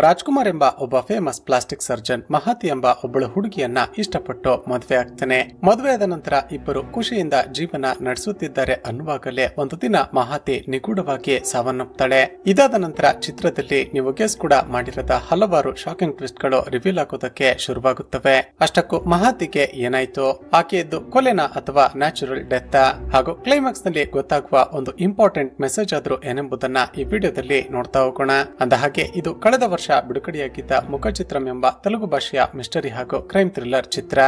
ರಾಜ್ಕುಮಾರ್ ಎಂಬ ಒಬ್ಬ famous plastic surgeon ಮಹತಿ ಎಂಬ ಒಬ್ಬಳು ಹುಡುಗಿಯನ್ನ ಇಷ್ಟಪಟ್ಟು ಮದುವೆ ಆಗ್ತಾನೆ. ಮದುವೆಯಾದ ನಂತರ ಇಬ್ಬರು ಖುಷಿಯಿಂದ ಜೀವನ ನಡೆಸುತ್ತಿದ್ದಾರೆ ಅನ್ನುವಾಗಲೇ ಒಂದು ದಿನ ಮಹತಿ ನಿಗೂಢವಾಗಿ ಸಾವನ್ನಪ್ಪುತ್ತಾಳೆ. ಇದಾದ ನಂತರ ಚಿತ್ರದಲ್ಲಿ ನೀವು ಗೆಸ್ ಕೂಡ ಮಾಡಿರದ ಹಲವಾರು ಶಾಕಿಂಗ್ ಟ್ವಿಸ್ಟ್ ಗಳು ರಿವೀಲ್ ಆಗೋದಕ್ಕೆ ಶುರುವಾಗುತ್ತವೆ. ಅಷ್ಟಕ್ಕೂ ಮಹತಿಗೆ ಏನಾಯ್ತು, ಆಕೆಯದ್ದು ಕೊಲೆನಾ ಅಥವಾ ನ್ಯಾಚುರಲ್ ಡೆತ್, ಹಾಗೂ ಕ್ಲೈಮ್ಯಾಕ್ಸ್ ನಲ್ಲಿ ಗೊತ್ತಾಗುವ ಒಂದು ಇಂಪಾರ್ಟೆಂಟ್ ಮೆಸೇಜ್ ಆದ್ರೂ ಏನೆಂಬುದನ್ನ ಈ ವಿಡಿಯೋದಲ್ಲಿ ನೋಡ್ತಾ ಹೋಗೋಣ. ಅಂದಹಾಗೆ ಇದು ಕಳೆದ ವರ್ಷ ಬಿಡುಗಡೆಯಾಗಿದ್ದ ಮುಖಚಿತ್ರಂ ಎಂಬ ತೆಲುಗು ಭಾಷೆಯ ಮಿಸ್ಟರಿ ಹಾಗೂ ಕ್ರೈಮ್ ಥ್ರಿಲ್ಲರ್ ಚಿತ್ರ.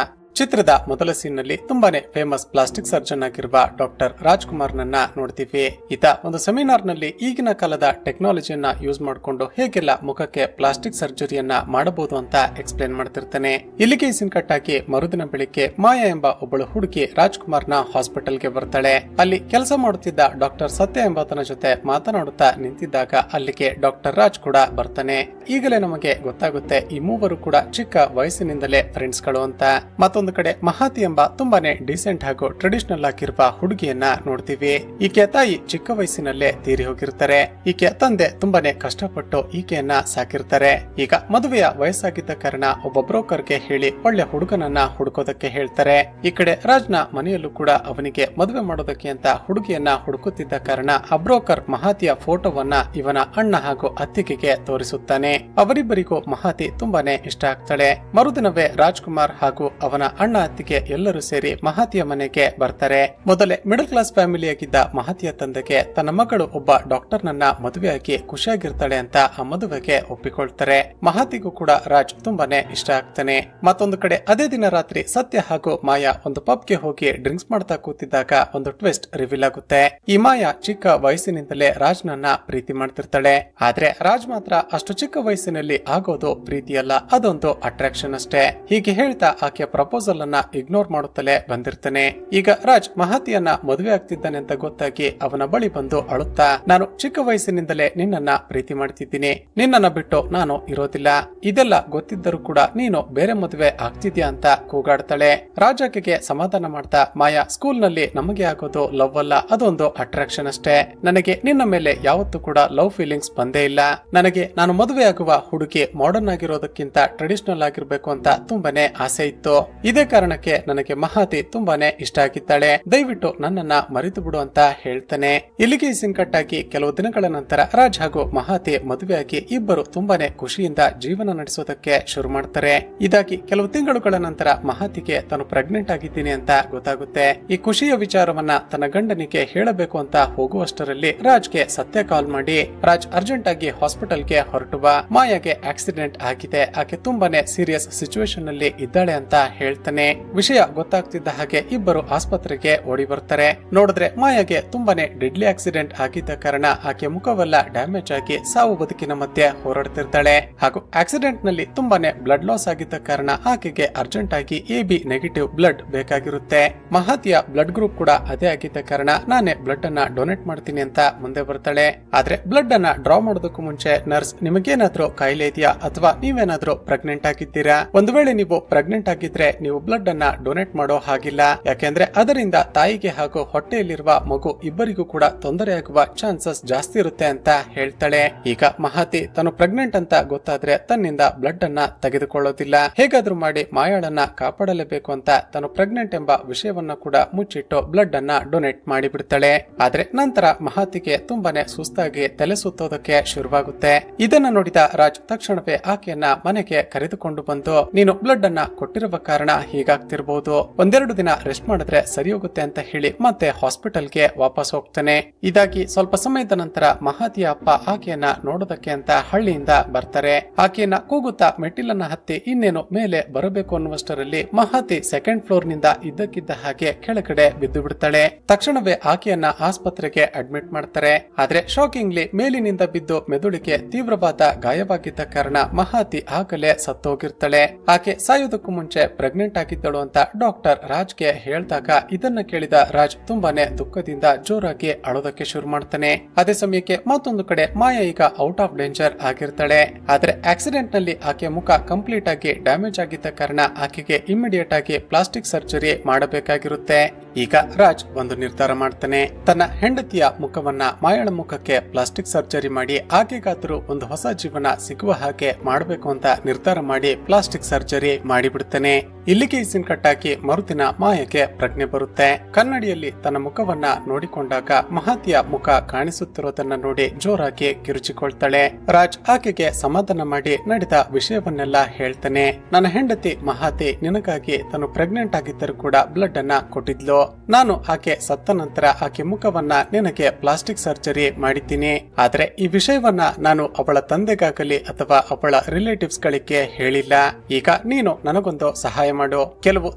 ಚಿತ್ರದ ಮೊದಲ ಸೀನ್ ನಲ್ಲಿ ತುಂಬಾನೇ ಫೇಮಸ್ ಪ್ಲಾಸ್ಟಿಕ್ ಸರ್ಜನ್ ಆಗಿರುವ ಡಾಕ್ಟರ್ ರಾಜ್ಕುಮಾರ್ ನನ್ನ ನೋಡ್ತೀವಿ. ಈತ ಒಂದು ಸೆಮಿನಾರ್ ನಲ್ಲಿ ಈಗಿನ ಕಾಲದ ಟೆಕ್ನಾಲಜಿಯನ್ನ ಯೂಸ್ ಮಾಡಿಕೊಂಡು ಹೇಗೆಲ್ಲ ಮುಖಕ್ಕೆ ಪ್ಲಾಸ್ಟಿಕ್ ಸರ್ಜರಿಯನ್ನ ಮಾಡಬಹುದು ಅಂತ ಎಕ್ಸ್ಪ್ಲೇನ್ ಮಾಡ್ತಿರ್ತಾನೆ. ಇಲ್ಲಿಗೆ ಸೀನ್ ಕಟ್ ಆಗಿ ಮರುದಿನ ಬೆಳಿಗ್ಗೆ ಮಾಯಾ ಎಂಬ ಒಬ್ಬಳು ಹುಡುಗಿ ರಾಜ್ಕುಮಾರ್ ನ ಹಾಸ್ಪಿಟಲ್ಗೆ ಬರ್ತಾಳೆ. ಅಲ್ಲಿ ಕೆಲಸ ಮಾಡುತ್ತಿದ್ದ ಡಾಕ್ಟರ್ ಸತ್ಯ ಎಂಬಾತನ ಜೊತೆ ಮಾತನಾಡುತ್ತಾ ನಿಂತಿದ್ದಾಗ ಅಲ್ಲಿಗೆ ಡಾಕ್ಟರ್ ರಾಜ್ ಕೂಡ ಬರ್ತಾನೆ. ಈಗಲೇ ನಮಗೆ ಗೊತ್ತಾಗುತ್ತೆ ಈ ಮೂವರು ಕೂಡ ಚಿಕ್ಕ ವಯಸ್ಸಿನಿಂದಲೇ ಫ್ರೆಂಡ್ಸ್ ಗಳು ಅಂತ. ಮತ್ತೊಂದು ಕಡೆ ಮಹತಿ ಎಂಬ ತುಂಬಾನೇ ಡೀಸೆಂಟ್ ಹಾಗೂ ಟ್ರೆಡಿಷನಲ್ ಆಗಿರುವ ಹುಡುಗಿಯನ್ನ ನೋಡ್ತೀವಿ. ಈಕೆ ತಾಯಿ ಚಿಕ್ಕ ವಯಸ್ಸಿನಲ್ಲೇ ತೀರಿ ಹೋಗಿರ್ತಾರೆ. ಈಕೆ ತಂದೆ ತುಂಬಾನೇ ಕಷ್ಟಪಟ್ಟು ಈಕೆಯನ್ನ ಸಾಕಿರ್ತಾರೆ. ಈಗ ಮದುವೆಯ ವಯಸ್ಸಾಗಿದ್ದ ಕಾರಣ ಒಬ್ಬ ಬ್ರೋಕರ್ಗೆ ಹೇಳಿ ಒಳ್ಳೆ ಹುಡುಗನನ್ನ ಹುಡುಕೋದಕ್ಕೆ ಹೇಳ್ತಾರೆ. ಈ ಕಡೆ ರಾಜ್ನ ಮನೆಯಲ್ಲೂ ಕೂಡ ಅವನಿಗೆ ಮದುವೆ ಮಾಡೋದಕ್ಕೆ ಅಂತ ಹುಡುಗಿಯನ್ನ ಹುಡುಕುತ್ತಿದ್ದ ಕಾರಣ ಆ ಬ್ರೋಕರ್ ಮಹತಿಯ ಫೋಟೋವನ್ನ ಇವನ ಅಣ್ಣ ಹಾಗೂ ಅತ್ತಿಗೆಗೆ ತೋರಿಸುತ್ತಾನೆ. ಅವರಿಬ್ಬರಿಗೂ ಮಹತಿ ತುಂಬಾನೇ ಇಷ್ಟ ಆಗ್ತಾಳೆ. ಮರುದಿನವೇ ರಾಜ್ಕುಮಾರ್ ಹಾಗೂ ಅವನ ಅಣ್ಣ ಅತ್ತಿಗೆ ಎಲ್ಲರೂ ಸೇರಿ ಮಹತಿಯ ಮನೆಗೆ ಬರ್ತಾರೆ. ಮೊದಲೇ ಮಿಡಲ್ ಕ್ಲಾಸ್ ಫ್ಯಾಮಿಲಿಯಾಗಿದ್ದ ಮಹತಿಯ ತಂದೆಗೆ ತನ್ನ ಮಗಳು ಒಬ್ಬ ಡಾಕ್ಟರ್ ನನ್ನ ಮದುವೆಯಾಗಿ ಖುಷಿಯಾಗಿರ್ತಾಳೆ ಅಂತ ಆ ಮದುವೆಗೆ ಒಪ್ಪಿಕೊಳ್ತಾರೆ. ಮಹತಿಗೂ ಕೂಡ ರಾಜ್ ತುಂಬಾನೇ ಇಷ್ಟ ಆಗ್ತಾನೆ. ಮತ್ತೊಂದು ಕಡೆ ಅದೇ ದಿನ ರಾತ್ರಿ ಸತ್ಯ ಹಾಗೂ ಮಾಯಾ ಒಂದು ಪಬ್ಗೆ ಹೋಗಿ ಡ್ರಿಂಕ್ಸ್ ಮಾಡ್ತಾ ಕೂತಿದ್ದಾಗ ಒಂದು ಟ್ವಿಸ್ಟ್ ರಿವೀಲ್ ಆಗುತ್ತೆ. ಈ ಮಾಯಾ ಚಿಕ್ಕ ವಯಸ್ಸಿನಿಂದಲೇ ರಾಜ್ನನ್ನ ಪ್ರೀತಿ ಮಾಡ್ತಿರ್ತಾಳೆ. ಆದ್ರೆ ರಾಜ್ ಮಾತ್ರ ಅಷ್ಟು ಚಿಕ್ಕ ವಯಸ್ಸಿನಲ್ಲಿ ಆಗೋದು ಪ್ರೀತಿಯಲ್ಲ, ಅದೊಂದು ಅಟ್ರಾಕ್ಷನ್ ಅಷ್ಟೇ. ಹೀಗೆ ಹೇಳ್ತಾ ಆಕೆಯ ಪ್ರಪೋಸಲ್ ಅನ್ನ ಇಗ್ನೋರ್ ಮಾಡುತ್ತಲೇ ಬಂದಿರ್ತಾನೆ. ಈಗ ರಾಜ್ ಮಹತಿಯನ್ನ ಮದುವೆ ಆಗ್ತಿದ್ದಾನೆ ಅಂತ ಗೊತ್ತಾಗಿ ಅವನ ಬಳಿ ಬಂದು ಅಳುತ್ತಾ, ನಾನು ಚಿಕ್ಕ ವಯಸ್ಸಿನಿಂದಲೇ ನಿನ್ನನ್ನ ಪ್ರೀತಿ ಮಾಡ್ತಿದ್ದೀನಿ, ನಿನ್ನನ್ನ ಬಿಟ್ಟು ನಾನು ಇರೋದಿಲ್ಲ, ಇದೆಲ್ಲ ಗೊತ್ತಿದ್ದರೂ ಕೂಡ ನೀನು ಬೇರೆ ಮದುವೆ ಆಗ್ತಿದ್ಯಾ ಅಂತ ಕೂಗಾಡ್ತಾಳೆ. ರಾಜ್ ಆಕೆಗೆ ಸಮಾಧಾನ ಮಾಡ್ತಾ, ಮಾಯಾ ಸ್ಕೂಲ್ ನಲ್ಲಿ ನಮಗೆ ಆಗೋದು ಲವ್ ಅಲ್ಲ, ಅದೊಂದು ಅಟ್ರಾಕ್ಷನ್ ಅಷ್ಟೇ. ನನಗೆ ನಿನ್ನ ಮೇಲೆ ಯಾವತ್ತೂ ಕೂಡ ಲವ್ ಫೀಲಿಂಗ್ಸ್ ಬಂದೇ ಇಲ್ಲ. ನನಗೆ ನಾನು ಮದುವೆ ಆಗುವ ಹುಡುಗಿ ಮಾಡರ್ನ್ ಆಗಿರೋದಕ್ಕಿಂತ ಟ್ರೆಡಿಷನಲ್ ಆಗಿರ್ಬೇಕು ಅಂತ ತುಂಬಾನೇ ಆಸೆ ಇತ್ತು. ಇದೇ ಕಾರಣಕ್ಕೆ ನನಗೆ ಮಹತಿ ತುಂಬಾನೇ ಇಷ್ಟ ಆಗಿದ್ದಾಳೆ, ದಯವಿಟ್ಟು ನನ್ನನ್ನ ಮರೆತು ಬಿಡು ಅಂತ ಹೇಳ್ತಾನೆ. ಇಲ್ಲಿಗೆ ಸೀನ್ ಕಟ್ ಆಗಿ ಕೆಲವು ದಿನಗಳ ನಂತರ ರಾಜ್ ಹಾಗೂ ಮಹತಿ ಮದುವೆಯಾಗಿ ಇಬ್ಬರು ತುಂಬಾನೇ ಖುಷಿಯಿಂದ ಜೀವನ ನಡೆಸೋದಕ್ಕೆ ಶುರು ಮಾಡ್ತಾರೆ. ಇದಾಗಿ ಕೆಲವು ತಿಂಗಳುಗಳ ನಂತರ ಮಹತಿಗೆ ತಾನು ಪ್ರೆಗ್ನೆಂಟ್ ಆಗಿದ್ದೀನಿ ಅಂತ ಗೊತ್ತಾಗುತ್ತೆ. ಈ ಖುಷಿಯ ವಿಚಾರವನ್ನ ತನ್ನ ಗಂಡನಿಗೆ ಹೇಳಬೇಕು ಅಂತ ಹೋಗುವಷ್ಟರಲ್ಲಿ ರಾಜ್ಗೆ ಸತ್ಯ ಕಾಲ್ ಮಾಡಿ, ರಾಜ್ ಅರ್ಜೆಂಟ್ ಆಗಿ ಹಾಸ್ಪಿಟಲ್ಗೆ ಹೊರಟು ಬಾ, ಮಾಯಾಗೆ ಆಕ್ಸಿಡೆಂಟ್ ಆಗಿದೆ, ಆಕೆ ತುಂಬಾನೇ ಸೀರಿಯಸ್ ಸಿಚುವೇಶನ್ ನಲ್ಲಿ ಇದ್ದಾಳೆ ಅಂತ ಹೇಳ್ತಾನೆ. ವಿಷಯ ಗೊತ್ತಾಗ್ತಿದ್ದ ಹಾಗೆ ಇಬ್ಬರು ಆಸ್ಪತ್ರೆಗೆ ಓಡಿ ಬರ್ತಾರೆ. ನೋಡಿದ್ರೆ ಮಾಯಾಗೆ ತುಂಬಾನೇ ಡೆಡ್ಲಿ ಆಕ್ಸಿಡೆಂಟ್ ಆಗಿದ್ದ ಕಾರಣ ಆಕೆ ಮುಖವೆಲ್ಲ ಡ್ಯಾಮೇಜ್ ಆಗಿ ಸಾವು ಬದುಕಿನ ಮಧ್ಯೆ ಹೋರಾಡ್ತಿರ್ತಾಳೆ. ಹಾಗೂ ಆಕ್ಸಿಡೆಂಟ್ ನಲ್ಲಿ ತುಂಬಾನೇ ಬ್ಲಡ್ ಲಾಸ್ ಆಗಿದ್ದ ಕಾರಣ ಆಕೆಗೆ ಅರ್ಜೆಂಟ್ ಆಗಿ AB ನೆಗೆಟಿವ್ ಬ್ಲಡ್ ಬೇಕಾಗಿರುತ್ತೆ. ಮಹತಿಯ ಬ್ಲಡ್ ಗ್ರೂಪ್ ಕೂಡ ಅದೇ ಆಗಿದ್ದ ಕಾರಣ ನಾನೇ ಬ್ಲಡ್ ಅನ್ನ ಡೊನೇಟ್ ಮಾಡ್ತೀನಿ ಅಂತ ಮುಂದೆ ಬರ್ತಾಳೆ. ಆದ್ರೆ ಬ್ಲಡ್ ಅನ್ನ ಡ್ರಾ ಮಾಡೋದಕ್ಕೂ ಮುಂಚೆ ನರ್ಸ್, ನಿಮಗೇನಾದ್ರೂ ಕಾಯಿಲೆ ಇದೆಯಾ ಅಥವಾ ನೀವೇನಾದ್ರೂ ಪ್ರೆಗ್ನೆಂಟ್ ಆಗಿದ್ದೀರಾ? ಒಂದು ವೇಳೆ ನೀವು ಪ್ರೆಗ್ನೆಂಟ್ ಆಗಿದ್ರೆ ನೀವು ಬ್ಲಡ್ ಅನ್ನ ಡೊನೇಟ್ ಮಾಡೋ ಹಾಗಿಲ್ಲ, ಯಾಕೆಂದ್ರೆ ಅದರಿಂದ ತಾಯಿಗೆ ಹಾಗೂ ಹೊಟ್ಟೆಯಲ್ಲಿರುವ ಮಗು ಇಬ್ಬರಿಗೂ ಕೂಡ ತೊಂದರೆ ಆಗುವ ಚಾನ್ಸಸ್ ಜಾಸ್ತಿ ಇರುತ್ತೆ ಅಂತ ಹೇಳ್ತಾಳೆ. ಈಗ ಮಹತಿ ತಾನು ಪ್ರೆಗ್ನೆಂಟ್ ಅಂತ ಗೊತ್ತಾದ್ರೆ ತನ್ನಿಂದ ಬ್ಲಡ್ ಅನ್ನ ತೆಗೆದುಕೊಳ್ಳೋದಿಲ್ಲ. ಹೇಗಾದ್ರೂ ಮಾಡಿ ಮಾಯಾಳನ್ನ ಕಾಪಾಡಲೇಬೇಕು ಅಂತ ತಾನು ಪ್ರೆಗ್ನೆಂಟ್ ಎಂಬ ವಿಷಯವನ್ನ ಕೂಡ ಮುಚ್ಚಿಟ್ಟು ಬ್ಲಡ್ ಅನ್ನ ಡೊನೇಟ್ ಮಾಡಿಬಿಡ್ತಾಳೆ. ಆದ್ರೆ ನಂತರ ಮಹತಿಗೆ ತುಂಬಾನೇ ಸುಸ್ತಾಗಿ ತಲೆ ಸುತ್ತೋದಕ್ಕೆ ಶುರುವಾಗುತ್ತೆ. ಇದನ್ನ ನೋಡಿದ ರಾಜ್ ತಕ್ಷಣವೇ ಆಕೆಯನ್ನ ಮನೆಗೆ ಕರೆದುಕೊಂಡು ಬಂದು, ನೀನು ಬ್ಲಡ್ ಅನ್ನ ಕೊಟ್ಟಿರುವ ಕಾರಣ ಹೀಗಾಗ್ತಿರ್ಬಹುದು, ಒಂದೆರಡು ದಿನ ರೆಸ್ಟ್ ಮಾಡಿದ್ರೆ ಸರಿ ಹೋಗುತ್ತೆ ಅಂತ ಹೇಳಿ ಮತ್ತೆ ಹಾಸ್ಪಿಟಲ್ಗೆ ವಾಪಸ್ ಹೋಗ್ತಾನೆ. ಇದಾಗಿ ಸ್ವಲ್ಪ ಸಮಯದ ನಂತರ ಮಹತಿಯ ಅಪ್ಪ ಆಕೆಯನ್ನ ನೋಡೋದಕ್ಕೆ ಅಂತ ಹಳ್ಳಿಯಿಂದ ಬರ್ತಾರೆ. ಆಕೆಯನ್ನ ಕೂಗುತ್ತಾ ಮೆಟ್ಟಿಲನ್ನ ಹತ್ತಿ ಇನ್ನೇನು ಮೇಲೆ ಬರಬೇಕು ಅನ್ನುವಷ್ಟರಲ್ಲಿ ಮಹತಿ ಸೆಕೆಂಡ್ ಫ್ಲೋರ್ ನಿಂದ ಇದ್ದಕ್ಕಿದ್ದ ಹಾಗೆ ಕೆಳಗಡೆ ಬಿದ್ದು ಬಿಡ್ತಾಳೆ. ತಕ್ಷಣವೇ ಆಕೆಯನ್ನ ಆಸ್ಪತ್ರೆಗೆ ಅಡ್ಮಿಟ್ ಮಾಡ್ತಾರೆ. ಆದ್ರೆ ಶಾಕಿಂಗ್ಲಿ ಮೇಲಿನಿಂದ ಬಿದ್ದು ಮೆದುಳಿಗೆ ತೀವ್ರವಾದ ಗಾಯವಾಗಿದ್ದ ಕಾರಣ ಮಹತಿ ಆಗಲೇ ಸತ್ತೋಗಿರ್ತಾಳೆ. ಆಕೆ ಸಾಯೋದಕ್ಕೂ ಮುಂಚೆ ಪ್ರೆಗ್ನೆಂಟ್ ಆಗಿದ್ದಳು ಅಂತ ಡಾಕ್ಟರ್ ರಾಜ್ಗೆ ಹೇಳಿದಾಗ ಇದನ್ನ ಕೇಳಿದ ರಾಜ್ ತುಂಬಾನೇ ದುಃಖದಿಂದ ಜೋರಾಗಿ ಅಳೋದಕ್ಕೆ ಶುರು ಮಾಡ್ತಾನೆ. ಅದೇ ಸಮಯಕ್ಕೆ ಮತ್ತೊಂದು ಕಡೆ ಮಾಯಾ ಈಗ ಔಟ್ ಆಫ್ ಡೇಂಜರ್ ಆಗಿರ್ತಾಳೆ. ಆದ್ರೆ ಆಕ್ಸಿಡೆಂಟ್ ನಲ್ಲಿ ಆಕೆ ಮುಖ ಕಂಪ್ಲೀಟ್ ಆಗಿ ಡ್ಯಾಮೇಜ್ ಆಗಿದ್ದ ಕಾರಣ ಆಕೆಗೆ ಇಮಿಡಿಯೇಟ್ ಆಗಿ ಪ್ಲಾಸ್ಟಿಕ್ ಸರ್ಜರಿ ಮಾಡಬೇಕಾಗಿರುತ್ತೆ. ಈಗ ರಾಜ್ ಒಂದು ನಿರ್ಧಾರ ಮಾಡ್ತಾನೆ. ತನ್ನ ಹೆಂಡತಿಯ ಮುಖವನ್ನ ಮಾಯಾಳ ಮುಖಕ್ಕೆ ಪ್ಲಾಸ್ಟಿಕ್ ಸರ್ಜರಿ ಮಾಡಿ ಆಕೆಗಾದರೂ ಒಂದು ಹೊಸ ಜೀವನ ಸಿಗುವ ಹಾಗೆ ಮಾಡಬೇಕು ಅಂತ ನಿರ್ಧಾರ ಮಾಡಿ ಪ್ಲಾಸ್ಟಿಕ್ ಸರ್ಜರಿ ಮಾಡಿಬಿಡ್ತಾನೆ. ಇಲ್ಲಿಗೆ ಸೀನ್ ಕಟ್ಟಾಕಿ ಮರುದಿನ ಮಾಯಕ್ಕೆ ಪ್ರಜ್ಞೆ ಬರುತ್ತೆ. ಕನ್ನಡಿಯಲ್ಲಿ ತನ್ನ ಮುಖವನ್ನ ನೋಡಿಕೊಂಡಾಗ ಮಹಾತಿಯ ಮುಖ ಕಾಣಿಸುತ್ತಿರೋದನ್ನ ನೋಡಿ ಜೋರಾಗಿ ಕಿರುಚಿಕೊಳ್ತಾಳೆ. ರಾಜ್ ಆಕೆಗೆ ಸಮಾಧಾನ ಮಾಡಿ ನಡೆದ ವಿಷಯವನ್ನೆಲ್ಲ ಹೇಳ್ತಾನೆ. ನನ್ನ ಹೆಂಡತಿ ಮಹಾತಿ ನಿನಗಾಗಿ ತಾನು ಪ್ರೆಗ್ನೆಂಟ್ ಆಗಿದ್ದರೂ ಕೂಡ ಬ್ಲಡ್ ಅನ್ನ ಕೊಟ್ಟಿದ್ಲು. ನಾನು ಆಕೆ ಸತ್ತ ನಂತರ ಆಕೆ ಮುಖವನ್ನ ನಿನಗೆ ಪ್ಲಾಸ್ಟಿಕ್ ಸರ್ಜರಿ ಮಾಡಿದ್ದೀನಿ. ಆದ್ರೆ ಈ ವಿಷಯವನ್ನ ನಾನು ಅವಳ ತಂದೆಗಾಗಲಿ ಅಥವಾ ಅವಳ ರಿಲೇಟಿವ್ಸ್ ಗಳಿಗೆ ಹೇಳಿಲ್ಲ. ಈಗ ನೀನು ನನಗೊಂದು ಸಹಾಯ ಮಾಡು. ಕೆಲವು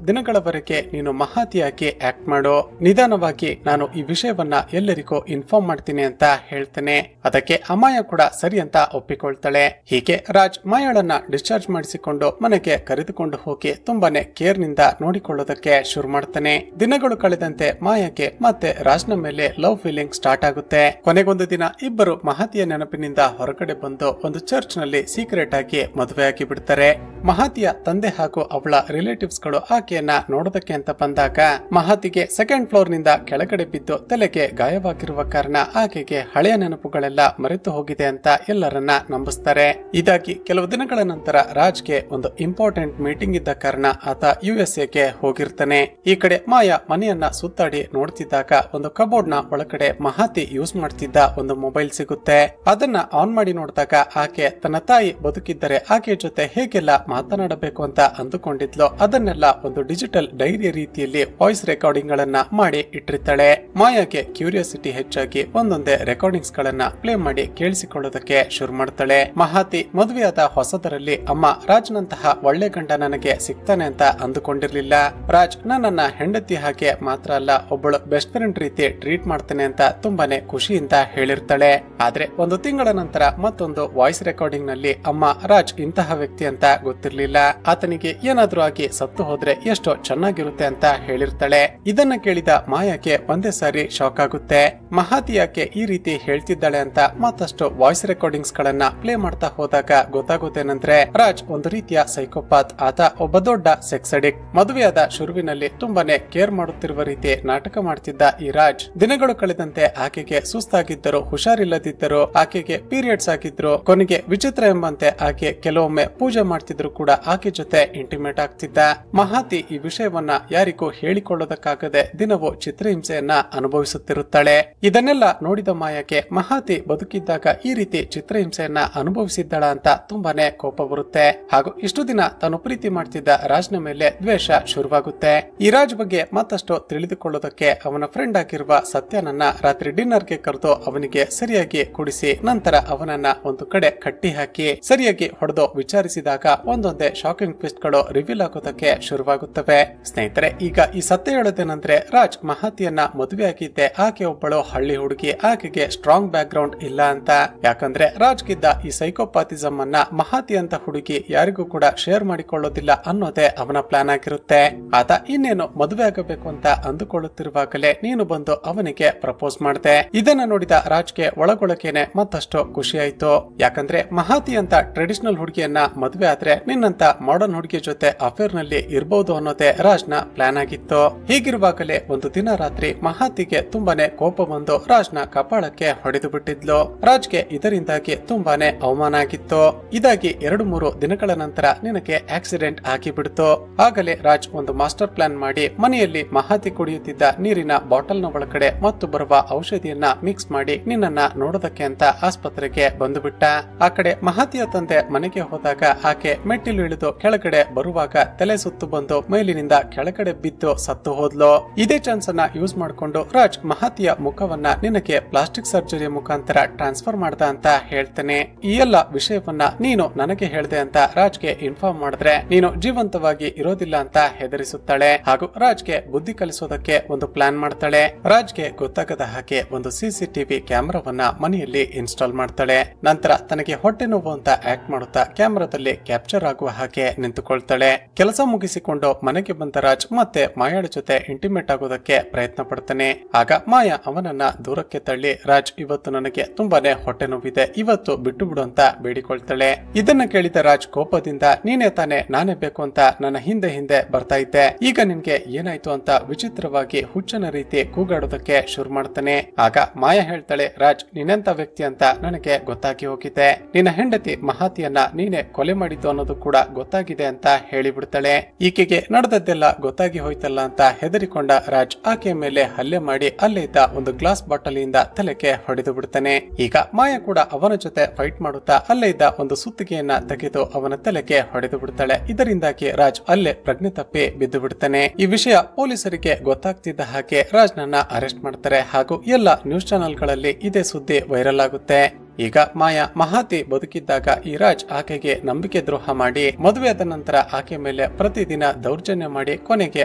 ದಿನಗಳವರೆಗೆ ನೀನು ಮಹಾತಿಯಾಗಿ ಆಕ್ಟ್ ಮಾಡು. ನಿಧಾನವಾಗಿ ನಾನು ಈ ವಿಷಯವನ್ನ ಎಲ್ಲರಿಗೂ ಇನ್ಫಾರ್ಮ್ ಮಾಡ್ತೀನಿ ಅಂತ ಹೇಳ್ತೇನೆ. ಅದಕ್ಕೆ ಅಮಾಯ ಕೂಡ ಸರಿ ಅಂತ ಒಪ್ಪಿಕೊಳ್ತಾಳೆ. ಹೀಗೆ ರಾಜ್ ಮಾಯಾಳನ್ನ ಡಿಸ್ಚಾರ್ಜ್ ಮಾಡಿಸಿಕೊಂಡು ಮನೆಗೆ ಕರೆದುಕೊಂಡು ಹೋಗಿ ತುಂಬಾನೇ ಕೇರ್ ನಿಂದ ನೋಡಿಕೊಳ್ಳೋದಕ್ಕೆ ಶುರು ಮಾಡ್ತಾನೆ. ದಿನಗಳು ಕಳೆದಂತೆ ಮಾಯಾಗೆ ಮತ್ತೆ ರಾಜ್ನ ಮೇಲೆ ಲವ್ ಫೀಲಿಂಗ್ ಸ್ಟಾರ್ಟ್ ಆಗುತ್ತೆ. ಕೊನೆಗೊಂದು ದಿನ ಇಬ್ಬರು ಮಹಾತಿಯ ನೆನಪಿನಿಂದ ಹೊರಗಡೆ ಬಂದು ಒಂದು ಚರ್ಚ್ ನಲ್ಲಿ ಸೀಕ್ರೆಟ್ ಆಗಿ ಮದುವೆಯಾಗಿ ಬಿಡ್ತಾರೆ. ಮಹಾತಿಯ ತಂದೆ ಹಾಗೂ ಅವಳ ರಿಲೇಟಿವ್ಸ್ ಗಳು ಆಕೆಯನ್ನ ನೋಡೋದಕ್ಕೆ ಅಂತ ಬಂದಾಗ ಮಹಾತಿಗೆ ಸೆಕೆಂಡ್ ಫ್ಲೋರ್ ನಿಂದ ಕೆಳಗಡೆ ಬಿದ್ದು ತಲೆಗೆ ಗಾಯವಾಗಿರುವ ಕಾರಣ ಆಕೆಗೆ ಹಳೆಯ ನೆನಪುಗಳೆಲ್ಲ ಮರೆತು ಹೋಗಿದೆ ಅಂತ ಎಲ್ಲರನ್ನ ನಂಬಿಸ್ತಾರೆ. ಇದಾಗಿ ಕೆಲವು ದಿನಗಳ ನಂತರ ರಾಜ್ಗೆ ಒಂದು ಇಂಪಾರ್ಟೆಂಟ್ ಮೀಟಿಂಗ್ ಇದ್ದ ಕಾರಣ ಆತ ಯುಎಸ್ಎಗೆ ಹೋಗಿರ್ತಾನೆ. ಈ ಕಡೆ ಮಾಯಾ ಮನೆಯನ್ನ ಸುತ್ತಾಡಿ ನೋಡ್ತಿದ್ದಾಗ ಒಂದು ಕಬೋರ್ಡ್ ನ ಒಳಗಡೆ ಮಹಾತಿ ಯೂಸ್ ಮಾಡ್ತಿದ್ದ ಒಂದು ಮೊಬೈಲ್ ಸಿಗುತ್ತೆ. ಅದನ್ನ ಆನ್ ಮಾಡಿ ನೋಡಿದಾಗ ಆಕೆ ತನ್ನ ತಾಯಿ ಬದುಕಿದ್ದರೆ ಆಕೆ ಜೊತೆ ಹೇಗೆಲ್ಲ ಮಾತನಾಡಬೇಕು ಅಂತ ಅಂದುಕೊಂಡಿದ್ಲು ಅದನ್ನೆಲ್ಲ ಒಂದು ಡಿಜಿಟಲ್ ಡೈರಿ ರೀತಿಯಲ್ಲಿ ವಾಯ್ಸ್ ರೆಕಾರ್ಡಿಂಗ್ ಗಳನ್ನ ಮಾಡಿ ಇಟ್ಟಿರ್ತಾಳೆ. ಮಾಯಾಗೆ ಕ್ಯೂರಿಯಾಸಿಟಿ ಹೆಚ್ಚಾಗಿ ಒಂದೊಂದೇ ರೆಕಾರ್ಡಿಂಗ್ಸ್ ಗಳನ್ನ ಪ್ಲೇ ಮಾಡಿ ಕೇಳಿಸಿಕೊಳ್ಳೋದಕ್ಕೆ ಶುರು ಮಾಡ್ತಾಳೆ. ಮಹಾತಿ ಮದುವೆಯಾದ ಹೊಸದರಲ್ಲಿ ಅಮ್ಮ ರಾಜ್ನಂತಹ ಒಳ್ಳೆ ಗಂಡ ನನಗೆ ಸಿಗ್ತಾನೆ ಅಂತ ಅಂದುಕೊಂಡಿರ್ಲಿಲ್ಲ. ರಾಜ್ ನನ್ನನ್ನ ಹೆಂಡತಿ ಹಾಗೆ ಮಾತ್ರ ಅಲ್ಲ ಒಬ್ಬಳು ಬೆಸ್ಟ್ ಫ್ರೆಂಡ್ ರೀತಿ ಟ್ರೀಟ್ ಮಾಡ್ತಾನೆ ಅಂತ ತುಂಬಾನೇ ಖುಷಿಯಿಂದ ಹೇಳಿರ್ತಾಳೆ. ಆದ್ರೆ ಒಂದು ತಿಂಗಳ ನಂತರ ಮತ್ತೊಂದು ವಾಯ್ಸ್ ರೆಕಾರ್ಡಿಂಗ್ ನಲ್ಲಿ ಅಮ್ಮ ರಾಜ್ ಇಂತಹ ವ್ಯಕ್ತಿ ಅಂತ ಗೊತ್ತಿರ್ಲಿಲ್ಲ. ಆತನಿಗೆ ಏನಾದ್ರೂ ಆಗಿ ಸತ್ತು ಹೋದ್ರೆ ಎಷ್ಟೋ ಚೆನ್ನಾಗಿರುತ್ತೆ ಅಂತ ಹೇಳಿರ್ತಾಳೆ. ಇದನ್ನ ಕೇಳಿದ ಮಾಯಾಗೆ ಒಂದೇ ಸಾರಿ ಶಾಕ್ ಆಗುತ್ತೆ. ಮಹಾತಿ ಯಾಕೆ ಈ ರೀತಿ ಹೇಳ್ತಿದ್ದಾಳೆ ಅಂತ ಮತ್ತಷ್ಟು ವಾಯ್ಸ್ ರೆಕಾರ್ಡಿಂಗ್ಸ್ ಗಳನ್ನ ಪ್ಲೇ ಮಾಡ್ತಾ ಹೋದಾಗ ಗೊತ್ತಾಗುತ್ತೇನಂದ್ರೆ ರಾಜ್ ಒಂದು ರೀತಿಯ ಸೈಕೋಪಾತ್. ಆತ ಒಬ್ಬ ದೊಡ್ಡ ಸೆಕ್ಸ್ ಅಡಿಕ್ಟ್. ಮದುವೆಯಾದ ಶುರುವಿನಲ್ಲಿ ತುಂಬಾನೇ ಕೇರ್ ಮಾಡುತ್ತಿರುವ ರೀತಿ ನಾಟಕ ಮಾಡ್ತಿದ್ದ ಈ ರಾಜ್ ದಿನಗಳು ಕಳೆದಂತೆ ಆಕೆಗೆ ಸುಸ್ತಾಗಿದ್ದರು, ಹುಷಾರಿಲ್ಲದಿದ್ದರು, ಆಕೆಗೆ ಪೀರಿಯಡ್ಸ್ ಆಗಿದ್ರು. ಕೊನೆಗೆ ವಿಚಿತ್ರ ಎಂಬಂತೆ ಆಕೆ ಕೆಲವೊಮ್ಮೆ ಪೂಜೆ ಮಾಡ್ತಿದ್ರು ಕೂಡ ಆಕೆ ಜೊತೆ ಇಂಟಿಮೇಟ್ ಆಗ್ತಿದ್ದ. ಮಹಾತಿ ಈ ವಿಷಯವನ್ನ ಯಾರಿಗೂ ಹೇಳಿಕೊಳ್ಳೋದಕ್ಕಾಗದೆ ದಿನವೂ ಚಿತ್ರಹಿಂಸೆಯನ್ನ ಅನುಭವಿಸುತ್ತಿರುತ್ತಾಳೆ. ಇದನ್ನೆಲ್ಲ ನೋಡಿದ ಮಾಯಾಗೆ ಮಹಾತಿ ಬದುಕಿದ್ದಾಗ ಈ ರೀತಿ ಚಿತ್ರಹಿಂಸೆಯನ್ನ ಅನುಭವಿಸಿದ್ದಳ ಅಂತ ತುಂಬಾನೇ ಕೋಪ ಬರುತ್ತೆ. ಹಾಗೂ ಇಷ್ಟು ದಿನ ತಾನು ಪ್ರೀತಿ ಮಾಡ್ತಿದ್ದ ರಾಜ್ನ ಮೇಲೆ ದ್ವೇಷ ಶುರುವಾಗುತ್ತೆ. ಈ ರಾಜ್ ಬಗ್ಗೆ ಮತ್ತಷ್ಟು ತಿಳಿದುಕೊಳ್ಳೋದಕ್ಕೆ ಅವನ ಫ್ರೆಂಡ್ ಆಗಿರುವ ಸತ್ಯನನ್ನ ರಾತ್ರಿ ಡಿನ್ನರ್ ಗೆ ಕರೆದು ಅವನಿಗೆ ಸರಿಯಾಗಿ ಕುಡಿಸಿ ನಂತರ ಅವನನ್ನ ಒಂದು ಕಡೆ ಕಟ್ಟಿ ಹಾಕಿ ಸರಿಯಾಗಿ ಹೊಡೆದು ವಿಚಾರಿಸಿದಾಗ ಒಂದೊಂದೇ ಶಾಕಿಂಗ್ ಟ್ವಿಸ್ಟ್ ಗಳು ರಿವೀಲ್ ಆಗೋದಕ್ಕೆ ಶುರುವಾಗುತ್ತವೆ. ಸ್ನೇಹಿತರೆ, ಈಗ ಈ ಸತ್ಯ ಹೇಳೋದೇನಂದ್ರೆ ರಾಜ್ ಮಹಾತಿಯನ್ನ ಮದುವೆ ಆಗಿದ್ದೆ ಆಕೆ ಒಬ್ಬಳು ಹಳ್ಳಿ ಹುಡುಗಿ, ಆಕೆಗೆ ಸ್ಟ್ರಾಂಗ್ ಬ್ಯಾಕ್ ಗ್ರೌಂಡ್ ಇಲ್ಲ ಅಂತ. ಯಾಕಂದ್ರೆ ರಾಜ್ಗಿದ್ದ ಈ ಸೈಕೋಪಾತಿಸಮ್ ಅನ್ನ ಮಹಾತಿ ಅಂತ ಹುಡುಗಿ ಯಾರಿಗೂ ಕೂಡ ಶೇರ್ ಮಾಡಿಕೊಳ್ಳೋದಿಲ್ಲ ಅನ್ನೋದೇ ಅವನ ಪ್ಲಾನ್ ಆಗಿರುತ್ತೆ. ಆತ ಇನ್ನೇನು ಮದುವೆ ಆಗಬೇಕು ಅಂತ ಅಂದುಕೊಳ್ಳುತ್ತಿರುವಾಗಲೇ ನೀನು ಬಂದು ಅವನಿಗೆ ಪ್ರಪೋಸ್ ಮಾಡ್ದೆ. ಇದನ್ನ ನೋಡಿದ ರಾಜ್ಗೆ ಒಳಗೊಳಗೇನೆ ಮತ್ತಷ್ಟು ಖುಷಿ ಆಯ್ತು. ಯಾಕಂದ್ರೆ ಮಹಾತಿ ಅಂತ ಟ್ರೆಡಿಷನಲ್ ಹುಡುಗಿಯನ್ನ ಮದುವೆ ಆದ್ರೆ ನಿನ್ನಂತ ಮಾಡರ್ನ್ ಹುಡುಗಿ ಜೊತೆ ಅಫೇರ್ ನಲ್ಲಿ ಇರಬಹುದು ಅನ್ನೋದೇ ರಾಜ್ನ ಪ್ಲಾನ್ ಆಗಿತ್ತು. ಹೀಗಿರುವಾಗಲೇ ಒಂದು ದಿನ ರಾತ್ರಿ ಮಹಾತಿಗೆ ತುಂಬಾನೇ ಕೋಪ ಬಂದು ರಾಜ್ನ ಕಪಾಳಕ್ಕೆ ಹೊಡೆದು ಬಿಟ್ಟಿದ್ಲು. ರಾಜ್ಗೆ ಇದರಿಂದಾಗಿ ತುಂಬಾನೇ ಅವಮಾನ ಆಗಿತ್ತು. ಇದಾಗಿ 2-3 ದಿನಗಳ ನಂತರ ನಿನಗೆ ಆಕ್ಸಿಡೆಂಟ್ ಆಗಿಬಿಡ್ತು. ಆಗಲೇ ರಾಜ್ ಒಂದು ಮಾಸ್ಟರ್ ಪ್ಲಾನ್ ಮಾಡಿ ಮನೆಯಲ್ಲಿ ಮಹಾತಿ ಕುಡಿಯುತ್ತಿದ್ದ ನೀರಿನ ಬಾಟಲ್ ನ ಒಳಗಡೆ ಮತ್ತು ಬರುವ ಔಷಧಿಯನ್ನ ಮಿಕ್ಸ್ ಮಾಡಿ ನಿನ್ನನ್ನ ನೋಡೋದಕ್ಕೆ ಅಂತ ಆಸ್ಪತ್ರೆಗೆ ಬಂದುಬಿಟ್ಟ. ಆ ಕಡೆ ಮಹಾತಿಯ ತಂದೆ ಮನೆಗೆ ಹೋದಾಗ ಆಕೆ ಮೆಟ್ಟಿಲು ಇಳಿದು ಕೆಳಗಡೆ ಬರುವಾಗ ತಲೆ ಸುತ್ತು ಬಂದು ಮೇಲಿನಿಂದ ಕೆಳಗಡೆ ಬಿದ್ದು ಸತ್ತು ಹೋದ್ಲು. ಇದೇ ಚಾನ್ಸ್ ಅನ್ನ ಯೂಸ್ ಮಾಡಿಕೊಂಡು ರಾಜ್ ಮಹಾತಿಯ ಮುಖವನ್ನ ನಿನಗೆ ಪ್ಲಾಸ್ಟಿಕ್ ಸರ್ಜರಿ ಮುಖಾಂತರ ಟ್ರಾನ್ಸ್ಫರ್ ಮಾಡ್ದ ಅಂತ ಹೇಳ್ತೇನೆ. ಈ ಎಲ್ಲ ವಿಷಯವನ್ನ ನೀನು ನನಗೆ ಹೇಳ್ದೆ ಅಂತ ರಾಜ್ಗೆ ಇನ್ಫಾರ್ಮ್ ಮಾಡಿದ್ರೆ ನೀನು ಜೀವಂತವಾಗಿ ಇರೋದಿಲ್ಲ ಅಂತ ಹೆದರಿಸುತ್ತಾಳೆ. ಹಾಗೂ ರಾಜ್ಗೆ ಬುದ್ಧಿ ಕಲಿಸೋದಕ್ಕೆ ಒಂದು ಪ್ಲಾನ್ ಮಾಡ್ತಾಳೆ. ರಾಜ್ಗೆ ಗೊತ್ತಾಗದ ಹಾಗೆ ಒಂದು ಸಿಸಿಟಿವಿ ಕ್ಯಾಮೆರಾವನ್ನ ಮನೆಯಲ್ಲಿ ಇನ್ಸ್ಟಾಲ್ ಮಾಡ್ತಾಳೆ. ನಂತರ ತನಗೆ ಹೊಟ್ಟೆ ನೋವು ಅಂತ ಆಕ್ಟ್ ಮಾಡುತ್ತಾ ಕ್ಯಾಮೆರಾದಲ್ಲಿ ಕ್ಯಾಪ್ಚರ್ ಆಗುವ ಹಾಗೆ ನಿಂತುಕೊಳ್ತಾಳೆ. ಕೆಲಸ ಮುಗಿಸಿಕೊಂಡು ಮನೆಗೆ ಬಂದ ರಾಜ್ ಮತ್ತೆ ಮಾಯಾಳ ಜೊತೆ ಇಂಟಿಮೇಟ್ ಆಗೋದಕ್ಕೆ ಪ್ರಯತ್ನ ಪಡ್ತಾನೆ. ಆಗ ಮಾಯಾ ಅವನನ್ನ ದೂರಕ್ಕೆ ತಳ್ಳಿ ರಾಜ್ ಇವತ್ತು ನನಗೆ ತುಂಬಾನೇ ಹೊಟ್ಟೆ ನೋವಿದೆ, ಇವತ್ತು ಬಿಟ್ಟು ಬಿಡು ಅಂತ ಬೇಡಿಕೊಳ್ತಾಳೆ. ಇದನ್ನ ಕೇಳಿದ ರಾಜ್ ಕೋಪದಿಂದ ನೀನೇ ತಾನೆ ನಾನೇ ಬೇಕು ಅಂತ ನನ್ನ ಹಿಂದೆ ಹಿಂದೆ ಬರ್ತಾ ಇದ್ದೆ, ಈಗ ನಿನ್ಗೆ ಏನಾಯ್ತು ಅಂತ ವಿಚಿತ್ರವಾಗಿ ಹುಚ್ಚನ ರೀತಿ ಕೂಗಾಡೋದಕ್ಕೆ ಶುರು ಮಾಡ್ತಾನೆ. ಆಗ ಮಾಯಾ ಹೇಳ್ತಾಳೆ, ರಾಜ್ ನೀನೆಂತ ವ್ಯಕ್ತಿ ಅಂತ ನನಗೆ ಗೊತ್ತಾಗಿ ಹೋಗಿದೆ. ನಿನ್ನ ಹೆಂಡತಿ ಮಹಾತಿಯನ್ನ ನೀನೆ ಕೊಲೆ ಮಾಡಿದ್ದು ಅನ್ನೋದು ಕೂಡ ಗೊತ್ತಾಗಿದೆ ಅಂತ ಹೇಳಿಬಿಡ್ತಾಳೆ. ಈಕೆಗೆ ನಡೆದದ್ದೆಲ್ಲ ಗೊತ್ತಾಗಿ ಹೋಯ್ತಲ್ಲ ಅಂತ ಹೆದರಿಕೊಂಡ ರಾಜ್ ಆಕೆಯ ಮೇಲೆ ಹಲ್ಲೆ ಮಾಡಿ ಅಲ್ಲೇ ಇದ್ದ ಒಂದು ಗ್ಲಾಸ್ ಬಾಟಲಿಯಿಂದ ತಲೆಗೆ ಹೊಡೆದು ಬಿಡ್ತಾನೆ. ಈಗ ಮಾಯಾ ಕೂಡ ಅವನ ಜೊತೆ ಫೈಟ್ ಮಾಡುತ್ತಾ ಅಲ್ಲೇ ಇದ್ದ ಒಂದು ಸುತ್ತಿಗೆಯನ್ನ ತೆಗೆದು ಅವನ ತಲೆಗೆ ಹೊಡೆದು ಬಿಡ್ತಾಳೆ. ಇದರಿಂದಾಗಿ ರಾಜ್ ಅಲ್ಲೇ ಪ್ರಜ್ಞೆ ತಪ್ಪಿ ಬಿದ್ದು ಬಿಡ್ತಾನೆ. ಈ ವಿಷಯ ಪೊಲೀಸರಿಗೆ ಗೊತ್ತಾಗ್ತಿದ್ದ ಹಾಗೆ ರಾಜ್ನನ್ನ ಅರೆಸ್ಟ್ ಮಾಡ್ತಾರೆ ಹಾಗೂ ಎಲ್ಲ ನ್ಯೂಸ್ ಚಾನೆಲ್ಗಳಲ್ಲಿ ಇದೇ ಸುದ್ದಿ ವೈರಲ್ ಆಗುತ್ತೆ. ಈಗ ಮಾಯಾ ಮಹಾತಿ ಬದುಕಿದ್ದಾಗ ಈ ರಾಜ್ ಆಕೆಗೆ ನಂಬಿಕೆ ದ್ರೋಹ ಮಾಡಿ ಮದುವೆಯಾದ ನಂತರ ಆಕೆ ಮೇಲೆ ಪ್ರತಿದಿನ ದೌರ್ಜನ್ಯ ಮಾಡಿ ಕೊನೆಗೆ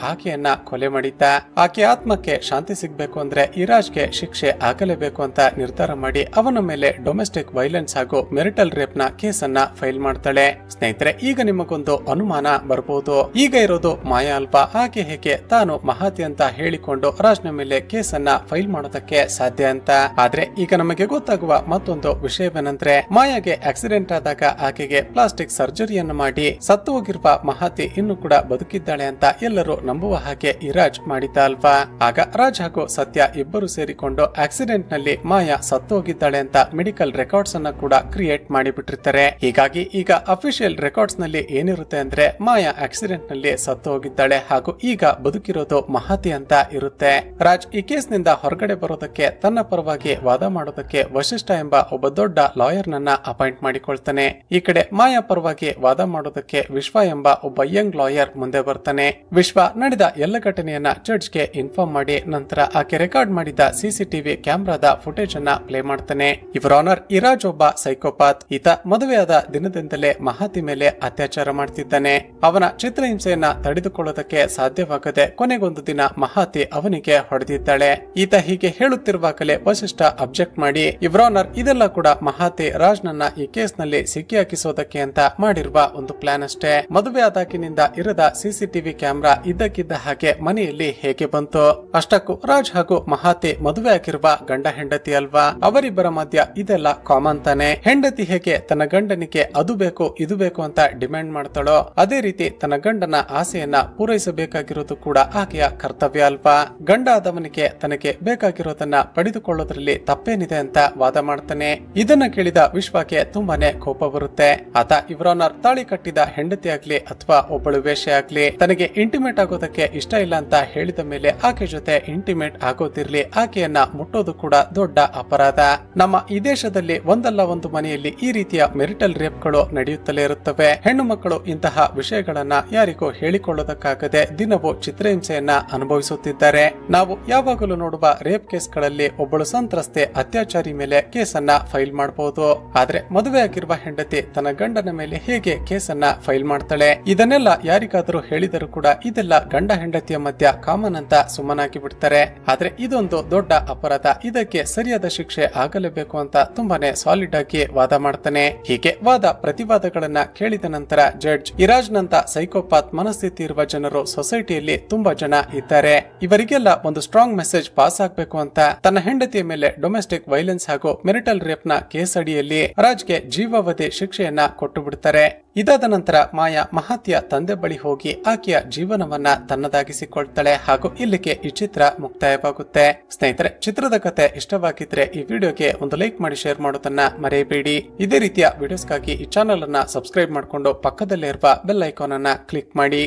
ಆಕೆಯನ್ನ ಕೊಲೆ ಮಾಡಿದ್ದ. ಆಕೆ ಆತ್ಮಕ್ಕೆ ಶಾಂತಿ ಸಿಗ್ಬೇಕು ಅಂದ್ರೆ ಈ ರಾಜ್ಗೆ ಶಿಕ್ಷೆ ಆಗಲೇಬೇಕು ಅಂತ ನಿರ್ಧಾರ ಮಾಡಿ ಅವನ ಮೇಲೆ ಡೊಮೆಸ್ಟಿಕ್ ವೈಲೆನ್ಸ್ ಹಾಗೂ ಮೆರಿಟಲ್ ರೇಪ್ ನ ಕೇಸನ್ನ ಫೈಲ್ ಮಾಡ್ತಾಳೆ. ಸ್ನೇಹಿತರೆ, ಈಗ ನಿಮಗೊಂದು ಅನುಮಾನ ಬರಬಹುದು, ಈಗ ಇರೋದು ಮಾಯಾ ಅಲ್ವಾ, ಆಕೆ ಹೇಗೆ ತಾನು ಮಹಾತಿ ಅಂತ ಹೇಳಿಕೊಂಡು ರಾಜ್ನ ಮೇಲೆ ಕೇಸನ್ನ ಫೈಲ್ ಮಾಡೋದಕ್ಕೆ ಸಾಧ್ಯ ಅಂತ. ಆದ್ರೆ ಈಗ ನಮಗೆ ಗೊತ್ತಾಗುವ ಮತ್ತೊಂದು ವಿಷಯವೇನೆಂದ್ರೆ ಮಾಯಾಗೆ ಆಕ್ಸಿಡೆಂಟ್ ಆದಾಗ ಆಕೆಗೆ ಪ್ಲಾಸ್ಟಿಕ್ ಸರ್ಜರಿಯನ್ನು ಮಾಡಿ ಸತ್ತು ಹೋಗಿರುವ ಮಹಾತಿ ಇನ್ನು ಕೂಡ ಬದುಕಿದ್ದಾಳೆ ಅಂತ ಎಲ್ಲರೂ ನಂಬುವ ಹಾಗೆ ಈ ರಾಜ್ ಮಾಡಿದ್ದ ಅಲ್ವಾ. ಆಗ ರಾಜ್ ಹಾಗೂ ಸತ್ಯ ಇಬ್ಬರು ಸೇರಿಕೊಂಡು ಆಕ್ಸಿಡೆಂಟ್ ನಲ್ಲಿ ಮಾಯಾ ಸತ್ತು ಹೋಗಿದ್ದಾಳೆ ಅಂತ ಮೆಡಿಕಲ್ ರೆಕಾರ್ಡ್ಸ್ ಅನ್ನ ಕೂಡ ಕ್ರಿಯೇಟ್ ಮಾಡಿಬಿಟ್ಟಿರ್ತಾರೆ. ಹೀಗಾಗಿ ಈಗ ಅಫಿಷಿಯಲ್ ರೆಕಾರ್ಡ್ಸ್ ನಲ್ಲಿ ಏನಿರುತ್ತೆ ಅಂದ್ರೆ ಮಾಯಾ ಆಕ್ಸಿಡೆಂಟ್ ನಲ್ಲಿ ಸತ್ತು ಹೋಗಿದ್ದಾಳೆ ಹಾಗೂ ಈಗ ಬದುಕಿರೋದು ಮಹಾತಿ ಅಂತ ಇರುತ್ತೆ. ರಾಜ್ ಈ ಕೇಸ್ ನಿಂದ ಹೊರಗಡೆ ಬರೋದಕ್ಕೆ ತನ್ನ ಪರವಾಗಿ ವಾದ ಮಾಡೋದಕ್ಕೆ ವಶಿಷ್ಠ ಎಂಬ ಒಬ್ಬ ದೊಡ್ಡ ಲಾಯರ್ ನನ್ನ ಅಪಾಯಿಂಟ್ ಮಾಡಿಕೊಳ್ತಾನೆ. ಈ ಕಡೆ ಮಾಯಾ ಪರವಾಗಿ ವಾದ ಮಾಡೋದಕ್ಕೆ ವಿಶ್ವ ಎಂಬ ಒಬ್ಬ ಯಂಗ್ ಲಾಯರ್ ಮುಂದೆ ಬರ್ತಾನೆ. ವಿಶ್ವ ನಡೆದ ಎಲ್ಲ ಘಟನೆಯನ್ನ ಜಡ್ಜ್ಗೆ ಇನ್ಫಾರ್ಮ್ ಮಾಡಿ ನಂತರ ಆಕೆ ರೆಕಾರ್ಡ್ ಮಾಡಿದ ಸಿಸಿಟಿವಿ ಕ್ಯಾಮೆರಾದ ಫುಟೇಜ್ ಅನ್ನ ಪ್ಲೇ ಮಾಡ್ತಾನೆ. ಇವರ ಆನರ್ ಇರಾಜ್ ಒಬ್ಬ ಸೈಕೋಪಾತ್. ಈತ ಮದುವೆಯಾದ ದಿನದಿಂದಲೇ ಮಹಾತಿ ಮೇಲೆ ಅತ್ಯಾಚಾರ ಮಾಡ್ತಿದ್ದಾನೆ. ಅವನ ಚಿತ್ರಹಿಂಸೆಯನ್ನ ತಡೆದುಕೊಳ್ಳೋದಕ್ಕೆ ಸಾಧ್ಯವಾಗದೆ ಕೊನೆಗೊಂದು ದಿನ ಮಹಾತಿ ಅವನಿಗೆ ಹೊಡೆದಿದ್ದಾಳೆ. ಈತ ಹೀಗೆ ಹೇಳುತ್ತಿರುವಾಗಲೇ ವಶಿಷ್ಠ ಅಬ್ಜೆಕ್ಟ್ ಮಾಡಿ, ಇವರ ಆನರ್ ಇದೆಲ್ಲ ಕೂಡ ಮಹಾತಿ ರಾಜ್ ನನ್ನ ಈ ಕೇಸ್ ನಲ್ಲಿ ಸಿಕ್ಕಿ ಹಾಕಿಸೋದಕ್ಕೆ ಅಂತ ಮಾಡಿರುವ ಒಂದು ಪ್ಲಾನ್ ಅಷ್ಟೇ. ಮದುವೆ ಆದಾಗಿನಿಂದ ಇರದ ಸಿಸಿಟಿವಿ ಕ್ಯಾಮೆರಾ ಇದ್ದಕ್ಕಿದ್ದ ಹಾಗೆ ಮನೆಯಲ್ಲಿ ಹೇಗೆ ಬಂತು? ಅಷ್ಟಕ್ಕೂ ರಾಜ್ ಹಾಗೂ ಮಹಾತಿ ಮದುವೆ ಆಗಿರುವ ಗಂಡ ಹೆಂಡತಿ ಅಲ್ವಾ, ಅವರಿಬ್ಬರ ಮಧ್ಯ ಇದೆಲ್ಲ ಕಾಮನ್ ತಾನೆ. ಹೆಂಡತಿ ಹೇಗೆ ತನ್ನ ಗಂಡನಿಗೆ ಅದು ಬೇಕು ಇದು ಬೇಕು ಅಂತ ಡಿಮ್ಯಾಂಡ್ ಮಾಡ್ತಾಳೋ ಅದೇ ರೀತಿ ತನ್ನ ಗಂಡನ ಆಸೆಯನ್ನ ಪೂರೈಸಬೇಕಾಗಿರೋದು ಕೂಡ ಆಕೆಯ ಕರ್ತವ್ಯ ಅಲ್ವಾ. ಗಂಡ ಆದವನಿಗೆ ತನಗೆ ಬೇಕಾಗಿರೋದನ್ನ ಪಡೆದುಕೊಳ್ಳೋದ್ರಲ್ಲಿ ತಪ್ಪೇನಿದೆ ಅಂತ ವಾದ ಮಾಡ್ತಾನೆ. ಇದನ್ನ ಕೇಳಿದ ವಿಶ್ವಕ್ಕೆ ತುಂಬಾನೇ ಕೋಪ ಬರುತ್ತೆ. ಆತ ಇವರನ್ನ ತಾಳಿ ಕಟ್ಟಿದ ಹೆಂಡತಿ ಆಗ್ಲಿ ಅಥವಾ ಒಬ್ಬಳು ವೇಶ್ಯೆ ಆಗ್ಲಿ ತನಗೆ ಇಂಟಿಮೇಟ್ ಆಗೋದಕ್ಕೆ ಇಷ್ಟ ಇಲ್ಲ ಅಂತ ಹೇಳಿದ ಮೇಲೆ ಆಕೆ ಜೊತೆ ಇಂಟಿಮೇಟ್ ಆಗೋದಿರ್ಲಿ ಆಕೆಯನ್ನ ಮುಟ್ಟೋದು ಕೂಡ ದೊಡ್ಡ ಅಪರಾಧ. ನಮ್ಮ ಈ ದೇಶದಲ್ಲಿ ಒಂದಲ್ಲ ಒಂದು ಮನೆಯಲ್ಲಿ ಈ ರೀತಿಯ ಮೆರಿಟಲ್ ರೇಪ್ ಗಳು ನಡೆಯುತ್ತಲೇ ಇರುತ್ತವೆ. ಹೆಣ್ಣು ಮಕ್ಕಳು ಇಂತಹ ವಿಷಯಗಳನ್ನ ಯಾರಿಗೂ ಹೇಳಿಕೊಳ್ಳೋದಕ್ಕಾಗದೆ ದಿನವೂ ಚಿತ್ರಹಿಂಸೆಯನ್ನ ಅನುಭವಿಸುತ್ತಿದ್ದಾರೆ. ನಾವು ಯಾವಾಗಲೂ ನೋಡುವ ರೇಪ್ ಕೇಸ್ಗಳಲ್ಲಿ ಒಬ್ಬಳು ಸಂತ್ರಸ್ತೆ ಅತ್ಯಾಚಾರಿ ಮೇಲೆ ಕೇಸನ್ನ ಫೈಲ್ ಮಾಡಬಹುದು. ಆದ್ರೆ ಮದುವೆ ಆಗಿರುವ ಹೆಂಡತಿ ತನ್ನ ಗಂಡನ ಮೇಲೆ ಹೇಗೆ ಕೇಸನ್ನ ಫೈಲ್ ಮಾಡ್ತಾಳೆ? ಇದನ್ನೆಲ್ಲ ಯಾರಿಗಾದರೂ ಹೇಳಿದರೂ ಕೂಡ ಇದೆಲ್ಲ ಗಂಡ ಹೆಂಡತಿಯ ಮಧ್ಯ ಕಾಮನ್ ಅಂತ ಸುಮ್ಮನಾಗಿ ಬಿಡ್ತಾರೆ. ಆದ್ರೆ ಇದೊಂದು ದೊಡ್ಡ ಅಪರಾಧ, ಇದಕ್ಕೆ ಸರಿಯಾದ ಶಿಕ್ಷೆ ಆಗಲೇಬೇಕು ಅಂತ ತುಂಬಾನೇ ಸಾಲಿಡ್ ಆಗಿ ವಾದ ಮಾಡ್ತಾನೆ. ಹೀಗೆ ವಾದ ಪ್ರತಿವಾದಗಳನ್ನ ಕೇಳಿದ ನಂತರ ಜಡ್ಜ್ ಇರಾಜ್ ನಂತ ಸೈಕೋಪಾತ್ ಮನಸ್ಥಿತಿ ಇರುವ ಜನರು ಸೊಸೈಟಿಯಲ್ಲಿ ತುಂಬಾ ಜನ ಇದ್ದಾರೆ. ಇವರಿಗೆಲ್ಲ ಒಂದು ಸ್ಟ್ರಾಂಗ್ ಮೆಸೇಜ್ ಪಾಸ್ ಆಗ್ಬೇಕು ಅಂತ ತನ್ನ ಹೆಂಡತಿಯ ಮೇಲೆ ಡೊಮೆಸ್ಟಿಕ್ ವೈಲೆನ್ಸ್ ಹಾಗೂ ಮೆರಿಟಲ್ ರೇಪ್ ನ ಕೇಸ್ ಅಡಿಯಲ್ಲಿ ರಾಜ್ಗೆ ಜೀವಾವಧಿ ಶಿಕ್ಷೆಯನ್ನ ಕೊಟ್ಟು ಬಿಡ್ತಾರೆ. ಇದಾದ ನಂತರ ಮಾಯಾ ಮಹಾತಿಯ ತಂದೆ ಬಳಿ ಹೋಗಿ ಆಕೆಯ ಜೀವನವನ್ನ ತನ್ನದಾಗಿಸಿಕೊಳ್ತಾಳೆ ಹಾಗೂ ಇಲ್ಲಿಗೆ ಈ ಚಿತ್ರ ಮುಕ್ತಾಯವಾಗುತ್ತೆ. ಸ್ನೇಹಿತರೆ, ಚಿತ್ರದ ಕತೆ ಇಷ್ಟವಾಗಿದ್ರೆ ಈ ವಿಡಿಯೋಗೆ ಒಂದು ಲೈಕ್ ಮಾಡಿ ಶೇರ್ ಮಾಡೋದನ್ನ ಮರೆಯಬೇಡಿ. ಇದೇ ರೀತಿಯ ವಿಡಿಯೋಸ್ಗಾಗಿ ಈ ಚಾನೆಲ್ ಅನ್ನ ಸಬ್ಸ್ಕ್ರೈಬ್ ಮಾಡಿಕೊಂಡು ಪಕ್ಕದಲ್ಲೇ ಇರುವ ಬೆಲ್ ಐಕಾನ್ ಅನ್ನ ಕ್ಲಿಕ್ ಮಾಡಿ.